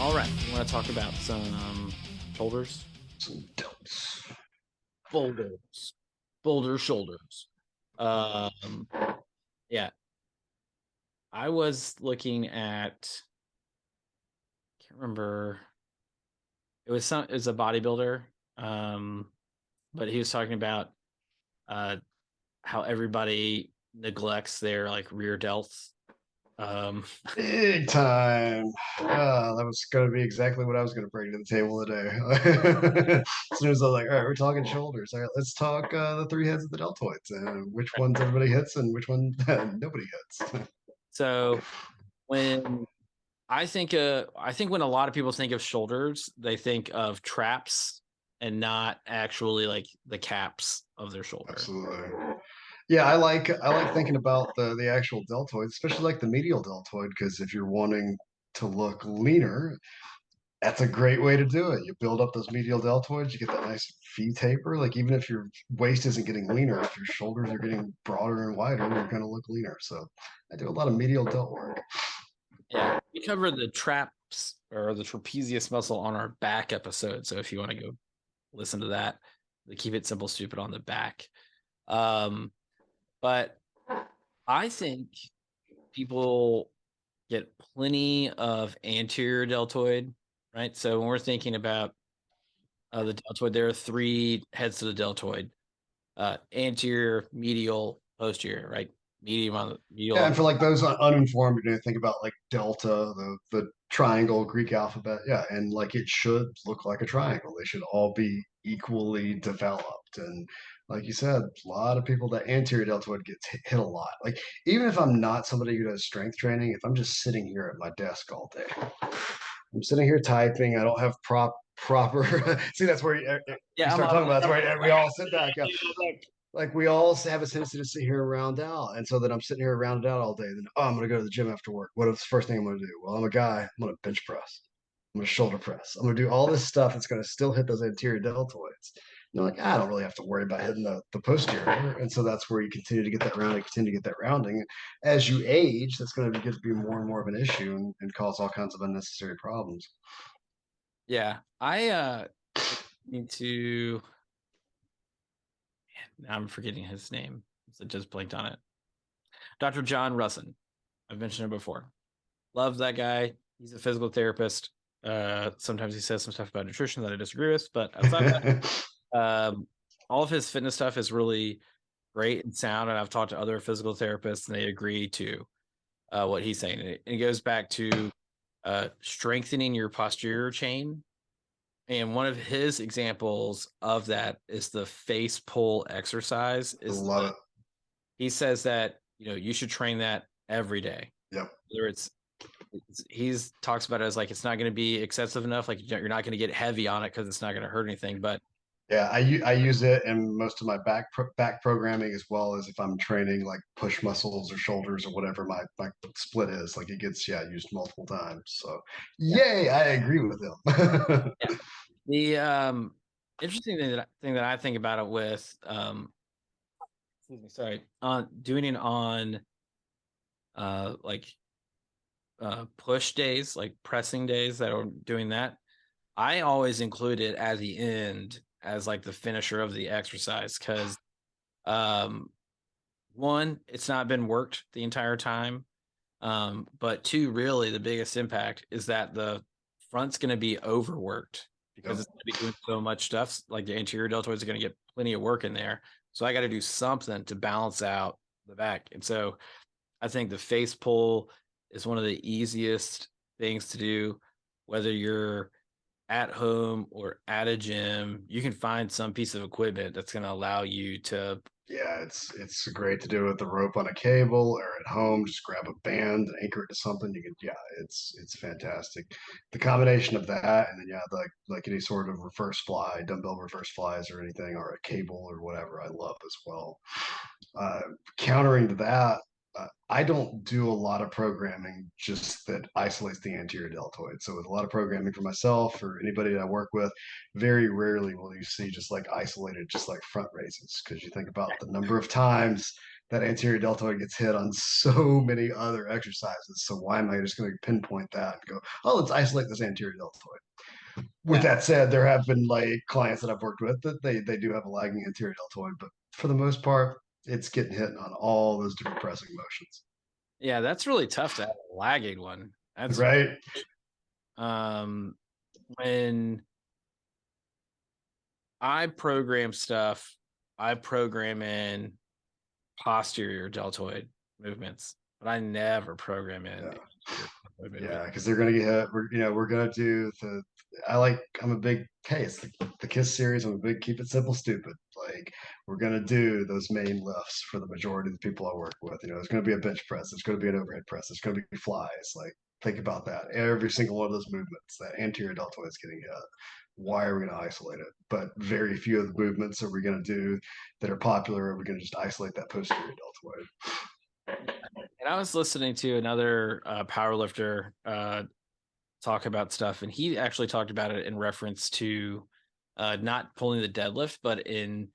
All right, we want to talk about some shoulders, Some delts. boulders, boulder shoulders. Um, yeah, I was looking at. Can't remember. It was a bodybuilder, um, but he was talking about uh how everybody neglects their like rear delts. Um, Big time. That was going to be exactly what I was going to bring to the table today. As soon as I was like, all right, we're talking shoulders. All right, let's talk the three heads of the deltoids and which ones everybody hits and which one nobody hits. so when I think when a lot of people think of shoulders, they think of traps and not actually like the caps of their shoulder. Absolutely. Yeah, I like thinking about the actual deltoid, especially like the medial deltoid, because if you're wanting to look leaner, that's a great way to do it. You build up those medial deltoids, you get that nice V taper. Like even if your waist isn't getting leaner, if your shoulders are getting broader and wider, you're going to look leaner. So I do a lot of medial delt work. Yeah, we covered the traps or the trapezius muscle on our back episode. So if you want to go listen to that, the keep it simple, stupid on the back. Um, but I think people get plenty of anterior deltoid, right? So when we're thinking about the deltoid, there are three heads to the deltoid: anterior, medial, posterior, right? Medium on the medial Yeah, on and for like those uninformed, you're going to think about like delta, the triangle Greek alphabet. Yeah, and like it should look like a triangle. They should all be equally developed. And like you said, a lot of people that anterior deltoid gets hit a lot. Like even if I'm not somebody who does strength training, if I'm just sitting here at my desk all day, I'm sitting here typing. I don't have proper. See, that's where you yeah, start talking about. That's where we all sit back. Like we all have a tendency to sit here and round out. And so then I'm sitting here rounded out all day. Then I'm gonna go to the gym after work. What is the first thing I'm gonna do? Well, I'm a guy. I'm gonna bench press. I'm gonna shoulder press. I'm gonna do all this stuff that's gonna still hit those anterior deltoids. And you're like, I don't really have to worry about hitting the posterior. And so that's where you continue to get that rounding, continue to get that rounding. As you age, that's going to get to be more and more of an issue and cause all kinds of unnecessary problems. yeah. I need to. Now I'm forgetting his name. I just blinked on it. Dr. John Rusin. I've mentioned him before. Love that guy. He's a physical therapist. Sometimes he says some stuff about nutrition that I disagree with, but outside of that, all of his fitness stuff is really great and sound. And I've talked to other physical therapists, and they agree to what he's saying. And it goes back to strengthening your posterior chain. And one of his examples of that is the face pull exercise. I Is love it. he says that you should train that every day. Yep. Whether he's talks about it as like it's not going to be excessive enough, like you're not going to get heavy on it because it's not going to hurt anything. But Yeah, I use it in most of my back programming as well as if I'm training like push muscles or shoulders or whatever my split is. Like it gets used multiple times. So yeah, yay, I agree with him. yeah. The interesting thing that I think about it with excuse me, sorry, on doing it on like push days, like pressing days that are doing that. I always include it at the end as like the finisher of the exercise because um one, it's not been worked the entire time. But two, really the biggest impact is that the front's going to be overworked because Yep. it's going to be doing so much stuff. Like the anterior deltoids are going to get plenty of work in there. So I got to do something to balance out the back. And so I think the face pull is one of the easiest things to do, whether you're at home or at a gym. You can find some piece of equipment that's going to allow you to. Yeah, it's great to do with the rope on a cable or at home. Just grab a band and anchor it to something. You can, yeah, it's fantastic. The combination of that and then like any sort of reverse fly, dumbbell reverse flies or anything, or a cable or whatever, I love as well. Uh, Countering to that, I don't do a lot of programming just that isolates the anterior deltoid. So with a lot of programming for myself or anybody that I work with, very rarely will you see just like isolated, just like front raises. Because you think about the number of times that anterior deltoid gets hit on so many other exercises. So why am I just going to pinpoint that and go, oh, let's isolate this anterior deltoid? With Yeah. that said, there have been like clients that I've worked with that they do have a lagging anterior deltoid, but for the most part, it's getting hit on all those different pressing motions. Yeah, that's really tough to have a lagging one. That's Right. um when I program stuff, I program in posterior deltoid movements, but I never program in Yeah. anterior deltoid Yeah, movement. because they're gonna get hit. We're gonna do the. I'm a big K.I.S.S. The K.I.S.S series. I'm a big keep it simple, stupid. Like we're gonna do those main lifts for the majority of the people I work with. There's gonna be a bench press. There's gonna be an overhead press. There's gonna be flies. Like think about that. Every single one of those movements, that anterior deltoid is getting hit. Why are we going to isolate it? But very few of the movements are we going to do that are popular. Are we going to just isolate that posterior deltoid? And I was listening to another power lifter talk about stuff, and he actually talked about it in reference to not pulling the deadlift, but in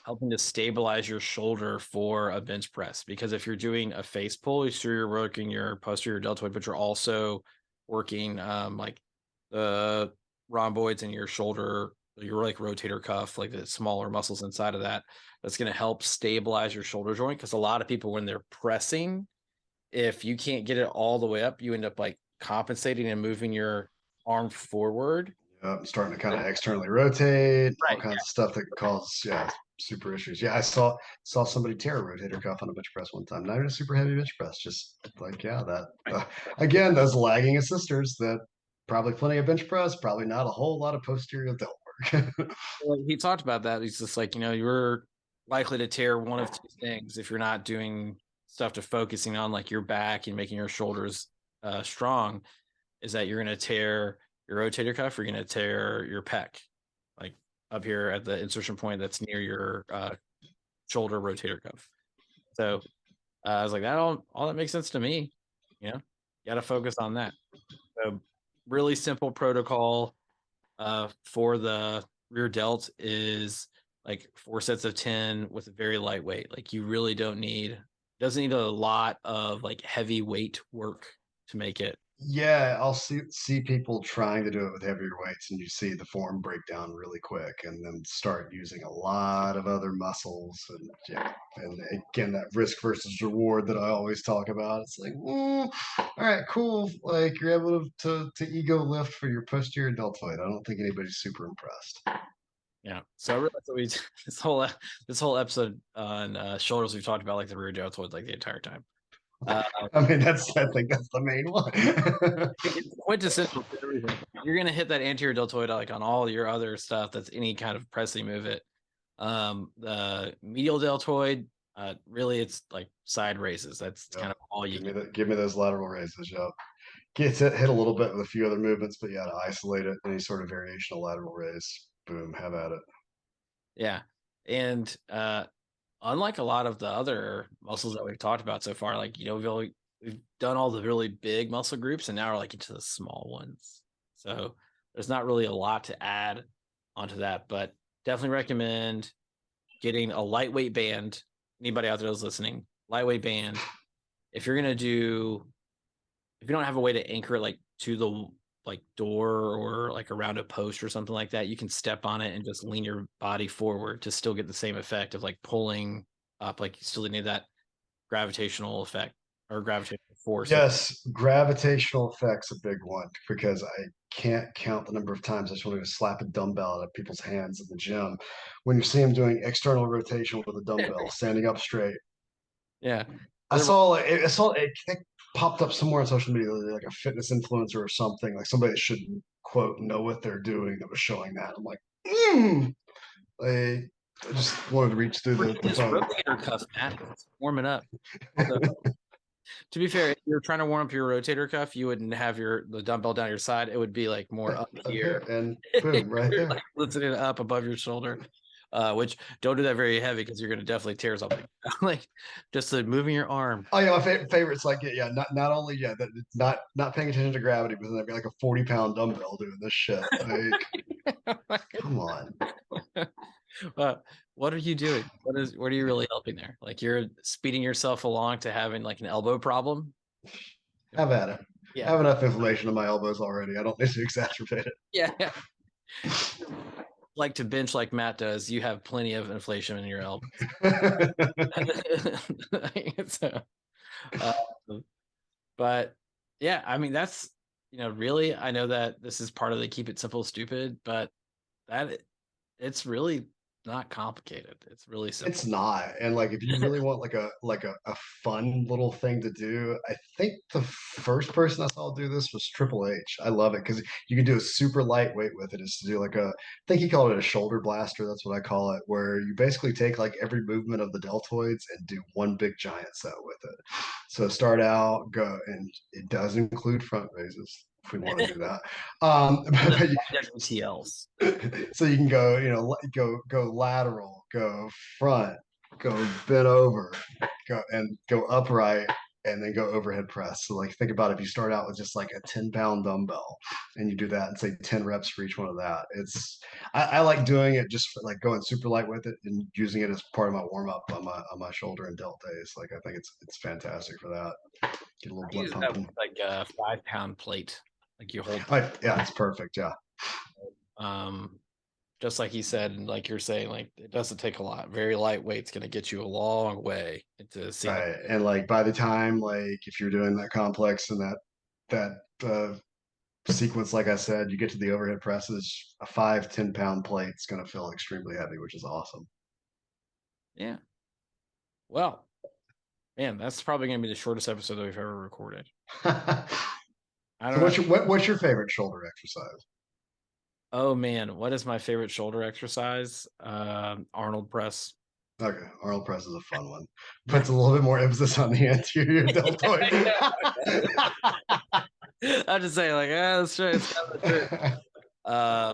helping to stabilize your shoulder for a bench press. Because if you're doing a face pull, you're working your posterior deltoid, but you're also working like the rhomboids in your shoulder, your like rotator cuff, like the smaller muscles inside of that. That's going to help stabilize your shoulder joint. Because a lot of people, when they're pressing, if you can't get it all the way up, you end up like compensating and moving your arm forward. Yep, starting to kind of externally rotate, all Right. kinds of stuff that can cause super issues. Yeah, I saw somebody tear a rotator cuff on a bench press one time. Not even a super heavy bench press, just like that. Again, those lagging assisters that probably plenty of bench press, probably not a whole lot of posterior delt work. Well, he talked about that. He's just like, you're likely to tear one of two things if you're not doing stuff to focusing on like your back and making your shoulders strong, is that you're going to tear your rotator cuff, or you're going to tear your pec, like up here at the insertion point that's near your shoulder rotator cuff. So I was like, that all that makes sense to me. You got to focus on that. So really simple protocol for the rear delt is like 4 sets of 10 with a very lightweight. Like you really doesn't need a lot of like heavy weight work to make it. Yeah, I'll see people trying to do it with heavier weights, and you see the form break down really quick, and then start using a lot of other muscles, and and again that risk versus reward that I always talk about. It's like, all right, cool, like you're able to ego lift for your posterior deltoid. I don't think anybody's super impressed. Yeah. So really, so we this whole episode on shoulders, we've talked about like the rear deltoid like the entire time. Uh, I mean, I think that's the main one. it's quintessential to everything. You're gonna hit that anterior deltoid like on all your other stuff. That's any kind of pressing move it. The medial deltoid, really, it's like side raises. That's Yep. kind of all you get. Give me those lateral raises. Yep. Gets hit a little bit with a few other movements, but yeah, to isolate it, any sort of variational lateral raise, boom, have at it. Yeah, and unlike a lot of the other muscles that we've talked about so far, like we've done all the really big muscle groups, and now we're like into the small ones. So there's not really a lot to add onto that, but definitely recommend getting a lightweight band. Anybody out there who's listening, lightweight band. If you're gonna do, if you don't have a way to anchor it like to the like door or like around a post or something like that, you can step on it and just lean your body forward to still get the same effect of like pulling up. Like you still need that gravitational effect or gravitational force. Yes, gravitational effect's a big one because I can't count the number of times I just wanted to slap a dumbbell out of people's hands in the gym. When you see them doing external rotation with a dumbbell, standing up straight. Yeah. I saw it popped up somewhere on social media, like a fitness influencer or something, like somebody that should quote know what they're doing that was showing that. I'm like, like, I just wanted to reach through the This phone. rotator cuff, Matt, it's warming up. So, to be fair, if you're trying to warm up your rotator cuff, you wouldn't have the dumbbell down your side. It would be like more up Up here. here and boom, right You're there. like lifting it up above your shoulder. Which don't do that very heavy because you're going to definitely tear something. Like just moving your arm. Oh yeah, my favorite's like yeah, not only that it's not paying attention to gravity, but then I've got like a 40-pound dumbbell doing this shit. Like, come on. What are you doing? What are you really helping there? Like you're speeding yourself along to having like an elbow problem? Have at it. I Yeah. have enough inflammation in my elbows already. I don't need to exacerbate Yeah. Yeah. Like to bench like Matt does, you have plenty of inflation in your elbows. it. So, uh, but yeah, I mean, that's, really, I know that this is part of the keep it simple, stupid, but that it's really not complicated. It's really It's simple. not. And like if you really want a fun little thing to do, I think the first person I saw do this was Triple H. I love it because you can do a super lightweight with it. Is to do like I think he called it a shoulder blaster. That's what I call it, where you basically take like every movement of the deltoids and do one big giant set with it. So start out, go, and it does include front raises if we want to do that. The But YWTLs. so you can go, go lateral, go front, go bent over, go upright, and then go overhead press. So like think about if you start out with just like a 10-pound dumbbell and you do that and say 10 reps for each one of that. I like doing it just for, like going super light with it and using it as part of my warm up on my shoulder and delt days. Like I think it's fantastic for that. Get a little I blood use that pumping. with like a 5 pound plate. Like you hold, Like, yeah, it's perfect. Yeah. um, just like he said, and like you're saying, like it doesn't take a lot. Very lightweight's going to get you a long way into seeing the. Right. And like by the time like if you're doing that complex and that sequence, like I said, you get to the overhead presses, a 5-10 pound plate is going to feel extremely heavy, which is awesome. Yeah. Well, man, that's probably going to be the shortest episode that we've ever recorded. I So don't know. what's your favorite shoulder exercise? Oh man, what is my favorite shoulder exercise? Arnold press. Okay, Arnold press is a fun one. Puts a little bit more emphasis on the anterior deltoid. I'm just saying, like, that's true. It's kind of true. Uh,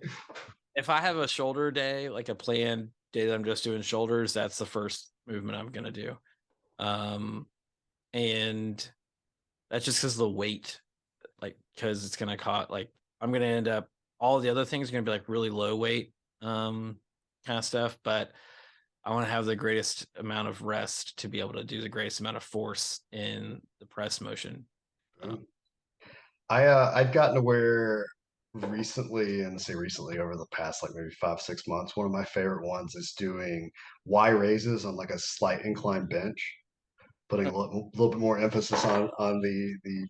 if I have a shoulder day, like a planned day that I'm just doing shoulders, that's the first movement I'm gonna do. Um, and that's just because of the weight, like, because it's gonna caught like I'm gonna end up all the other things are gonna be like really low weight, kind of stuff, but I want to have the greatest amount of rest to be able to do the greatest amount of force in the press motion. Um, I've gotten to where recently, and say recently over the past like maybe 5-6 months, one of my favorite ones is doing Y raises on like a slight incline bench, putting a little bit more emphasis on the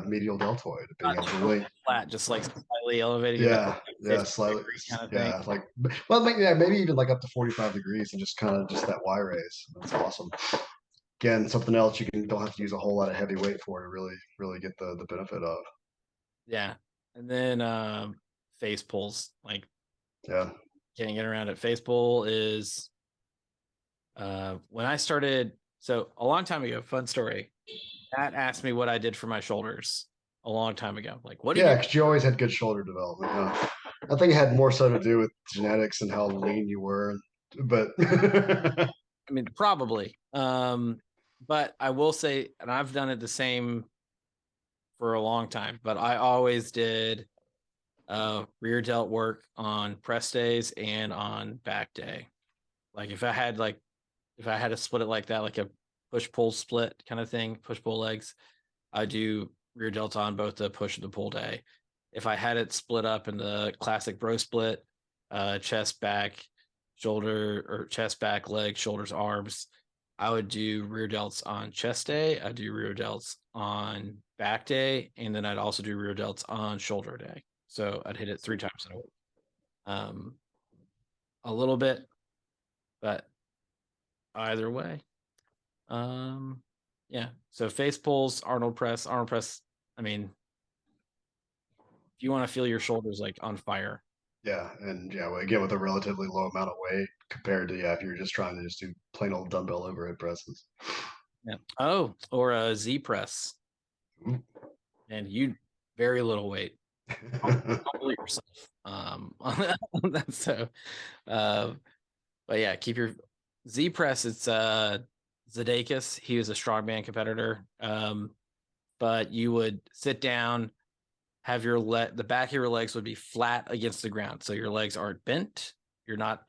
medial deltoid, being not able to totally link. flat, just like slightly elevated. You're not Yeah, like yeah, 50 slightly, degree kind of thing. yeah, like well, maybe even like up to 45 degrees and just kind of just that Y raise. That's awesome. Again, something else you can don't have to use a whole lot of heavy weight for to really get the benefit of. Yeah. And then face pulls. Like Yeah. can't get around it. Face pull is when I started, so a long time ago, fun story. Matt asked me what I did for my shoulders a long time ago. Like, what do you Yeah, do? because you always had good shoulder development. Yeah. I think it had more so to do with genetics and how lean you were. But I mean, probably. But I will say, and I've done it the same for a long time, but I always did rear delt work on press days and on back day. Like if I had to split it like that, like a push pull split kind of thing, push pull legs, I do rear delta on both the push and the pull day. If I had it split up in the classic bro split, chest back, shoulder or chest back, leg, shoulders, arms, I would do rear delts on chest day. I do rear delts on back day, and then I'd also do rear delts on shoulder day. So I'd hit it 3 times in a week. Um, a little bit, but either way. Um, yeah. So face pulls, Arnold press, arm press. I mean, if you want to feel your shoulders like on fire. yeah, and yeah, again with a relatively low amount of weight compared to if you're just trying to just do plain old dumbbell overhead presses. Yeah. Oh, or a Z press, and you very little weight. Humble yourself. On that. So, uh, but yeah, keep your Z press. It's Zadakis. He was a strongman competitor. But you would sit down, have the back of your legs would be flat against the ground, so your legs aren't bent,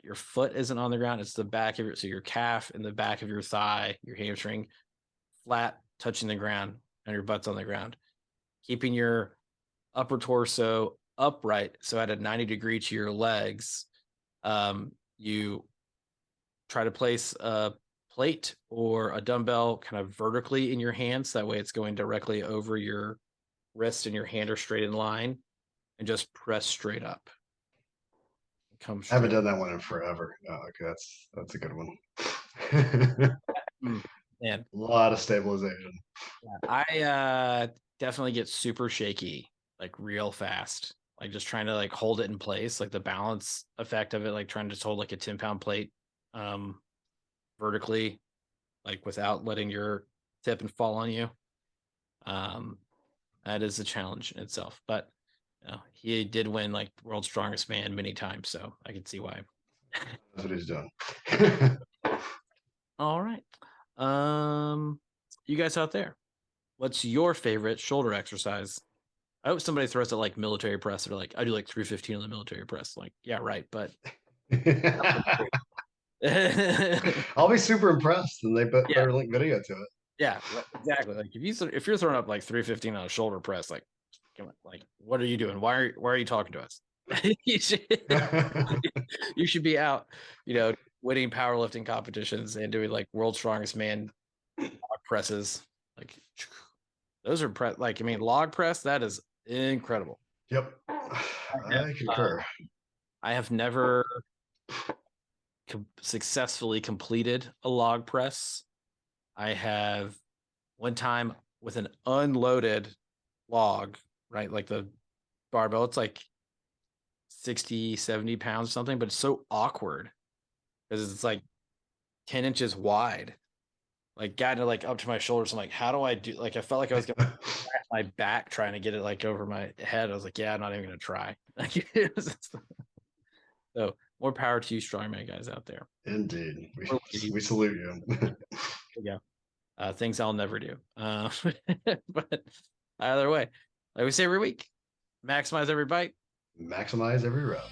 your foot isn't on the ground. It's the back of so your calf and the back of your thigh, your hamstring, flat, touching the ground, and your butt's on the ground. Keeping your upper torso upright, so at a 90 degree to your legs. You try to place a plate or a dumbbell kind of vertically in your hands. That way it's going directly over your wrist and your hand are straight in line, and just press straight up. Come I haven't straight. done that one in forever. Oh, okay, that's a good one. Man, A lot of stabilization. I definitely get super shaky, like real fast. Like just trying to like hold it in place, like the balance effect of it, like trying to just hold like a 10-pound plate vertically, like without letting your tip and fall on you. That is a challenge in itself. But he did win like world's strongest man many times, so I can see why. That's what he's doing. All right. You guys out there, what's your favorite shoulder exercise? I hope somebody throws it like military press. They're like, I do like 315 on the military press. Like, yeah, right. But I'll be super impressed, and they yeah, better link video to it. yeah, exactly. Like if you're throwing up like 315 on a shoulder press, like, come on, like, what are you doing? Why are you talking to us? you should be out, winning powerlifting competitions and doing like world's strongest man presses. Like those are log press. That is incredible. Yep, I concur. I have never successfully completed a log press. I have one time with an unloaded log, right? Like the barbell, it's like 60, 70 pounds or something, but it's so awkward because it's like 10 inches wide. Like got to like up to my shoulders. I'm like, how do I do? Like I felt like I was gonna crack my back trying to get it like over my head. I was like, yeah, I'm not even gonna try. So more power to you, strongman guys out there. Indeed, we salute you. Yeah, things I'll never do. But either way, like we say every week, maximize every bite, Maximize every rep.